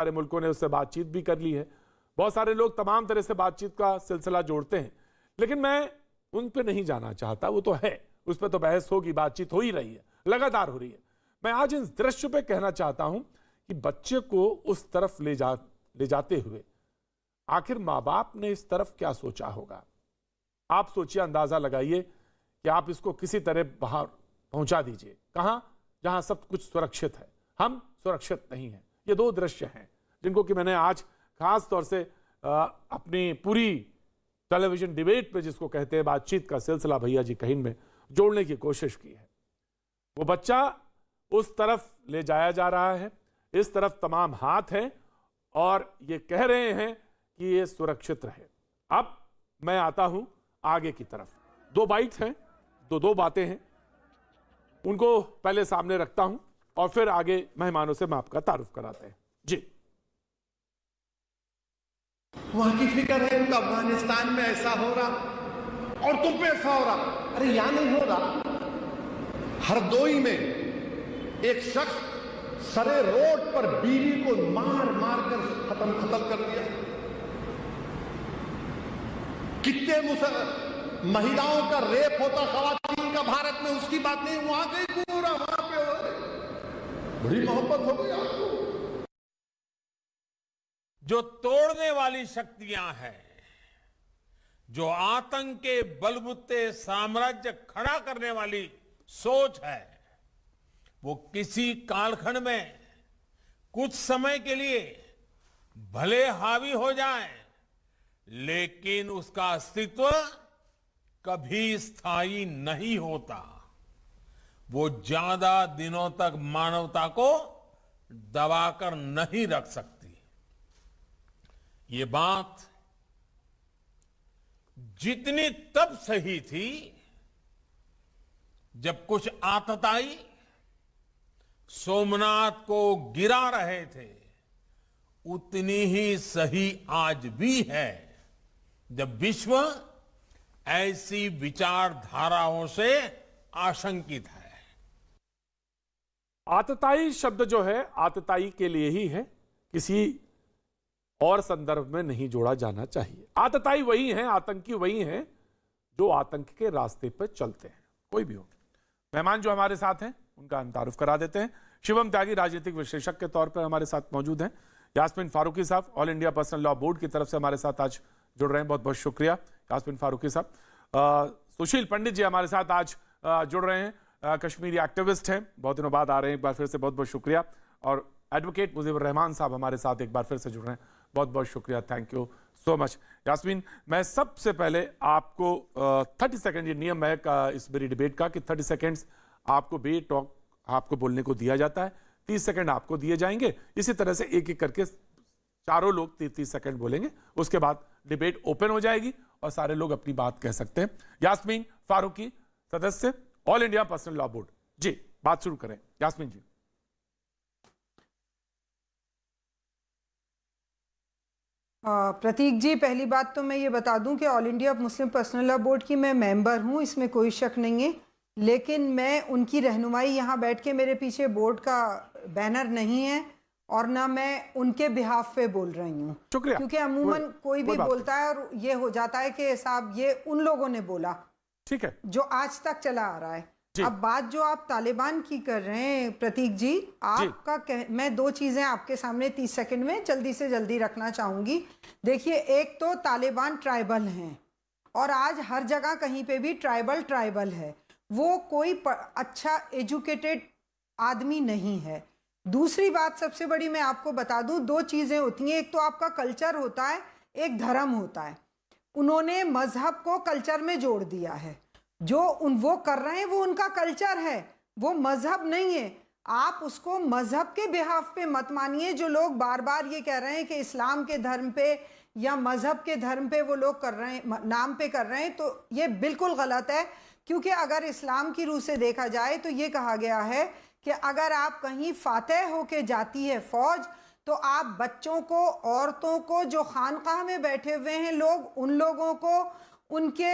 सारे मुल्कों ने उससे बातचीत भी कर ली है। बहुत सारे लोग तमाम तरह से बातचीत का सिलसिला जोड़ते हैं, लेकिन मैं उन पे नहीं जाना चाहता। वो तो है, उस पर तो बहस होगी, बातचीत हो ही रही है, लगातार हो रही है। मैं आज इस दृश्य पे कहना चाहता हूं कि बच्चे को उस तरफ ले जाते हुए आखिर माँ बाप ने इस तरफ क्या सोचा होगा। आप सोचिए, अंदाजा लगाइए कि आप इसको किसी तरह बाहर पहुंचा दीजिए, कहां, जहां सब कुछ सुरक्षित है, हम सुरक्षित नहीं हैं। ये दो दृश्य हैं जिनको कि मैंने आज खास तौर से अपनी पूरी टेलीविजन डिबेट पे, जिसको कहते हैं बातचीत का सिलसिला भैया जी कहीं में, जोड़ने की कोशिश की है। वो बच्चा उस तरफ ले जाया जा रहा है, इस तरफ तमाम हाथ हैं और ये कह रहे हैं कि ये सुरक्षित रहे। अब मैं आता हूं आगे की तरफ। दो बाइट्स हैं, दो बातें हैं, उनको पहले सामने रखता हूं और फिर आगे मेहमानों से मैं आपका तारुफ कराते हैं। जी, वहां की फिक्र है उनका, अफगानिस्तान में ऐसा हो रहा और तुम पे ऐसा हो रहा। अरे यहां नहीं हो रहा। हरदोई में एक शख्स सरे रोड पर बीवी को मार मार कर खत्म कर दिया। कितने महिलाओं का रेप होता खवातीन का भारत में, उसकी बात नहीं। वहां गई पूरा, वहां पे बड़ी मोहब्बत हो गई आपको। जो तोड़ने वाली शक्तियां हैं, जो आतंक के बलबूते साम्राज्य खड़ा करने वाली सोच है, वो किसी कालखंड में कुछ समय के लिए भले हावी हो जाए, लेकिन उसका अस्तित्व कभी स्थायी नहीं होता। वो ज्यादा दिनों तक मानवता को दबाकर नहीं रख सकती। ये बात जितनी तब सही थी जब कुछ आतताई सोमनाथ को गिरा रहे थे, उतनी ही सही आज भी है जब विश्व ऐसी विचारधाराओं से आशंकित है। आतताई शब्द जो है आतताई के लिए ही है, किसी और संदर्भ में नहीं जोड़ा जाना चाहिए। आतताई वही हैं, आतंकी वही हैं जो आतंक के रास्ते पर चलते हैं, कोई भी हो। मेहमान जो हमारे साथ हैं उनका हम तारुफ करा देते हैं। शिवम त्यागी राजनीतिक विश्लेषक के तौर पर हमारे साथ मौजूद हैं। यास्मीन फारूकी साहब all India personal law board की तरफ से हमारे साथ आज जुड़ रहे हैं, बहुत बहुत शुक्रिया यास्मीन फारूकी साहब। सुशील पंडित जी हमारे साथ आज जुड़ रहे हैं, कश्मीरी एक्टिविस्ट हैं, बहुत दिनों बाद आ रहे हैं, एक बार फिर से बहुत बहुत शुक्रिया। और एडवोकेट मुजीबर रहमान साहब हमारे साथ एक बार फिर से जुड़ रहे हैं, बहुत बहुत शुक्रिया, thank you so much. Yasmin, मैं सबसे पहले आपको 30 सेकंड, ये नियम है का इस मेरी डिबेट का कि 30 सेकंड्स आपको बे टॉक आपको बोलने को दिया जाता है, 30 सेकंड आपको दिए जाएंगे। इसी तरह से एक एक करके चारों लोग 30 सेकंड बोलेंगे, उसके बाद डिबेट ओपन हो जाएगी और सारे लोग अपनी बात कह सकते हैं। यास्मीन फारूकी, सदस्य all India personal law board, जी बात शुरू करें। यास्मीन जी। प्रतीक जी, पहली बात तो मैं ये बता दूं कि all India Muslim personal law board की मैं मेंबर हूं, इसमें कोई शक नहीं है, लेकिन मैं उनकी रहनुमाई यहाँ बैठ के, मेरे पीछे बोर्ड का बैनर नहीं है और ना मैं उनके बिहाफ पे बोल रही हूँ, क्योंकि अमूमन कोई भी बोलता है और ये हो जाता है कि साहब ये उन लोगों ने बोला, ठीक है, जो आज तक चला आ रहा है। अब बात जो आप तालिबान की कर रहे हैं प्रतीक जी, आपका मैं दो चीजें आपके सामने 30 सेकंड में जल्दी से जल्दी रखना चाहूंगी। देखिए, एक तो तालिबान ट्राइबल हैं और आज हर जगह कहीं पे भी ट्राइबल है, वो कोई अच्छा एजुकेटेड आदमी नहीं है। दूसरी बात सबसे बड़ी मैं आपको बता दूं, दो चीजें होती हैं, एक तो आपका कल्चर होता है, एक धर्म होता है। उन्होंने मजहब को कल्चर में जोड़ दिया है, जो वो कर रहे हैं वो उनका कल्चर है, वो मजहब नहीं है। आप उसको मजहब के बिहाफ पे मत मानिए। जो लोग बार बार ये कह रहे हैं कि इस्लाम के धर्म पे या मजहब के धर्म पे वो लोग कर रहे हैं, नाम पे कर रहे हैं, तो ये बिल्कुल गलत है। क्योंकि अगर इस्लाम की रूह से देखा जाए तो ये कहा गया है कि अगर आप कहीं फातेह होके जाती है फौज, तो आप बच्चों को, औरतों को, जो खानकाह में बैठे हुए हैं लोग, उन लोगों को, उनके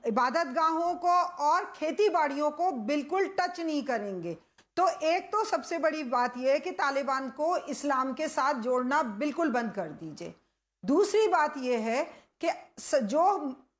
इबादत गाहों को और खेती बाड़ियों को बिल्कुल टच नहीं करेंगे। तो एक तो सबसे बड़ी बात यह है कि तालिबान को इस्लाम के साथ जोड़ना बिल्कुल बंद कर दीजिए। दूसरी बात यह है कि जो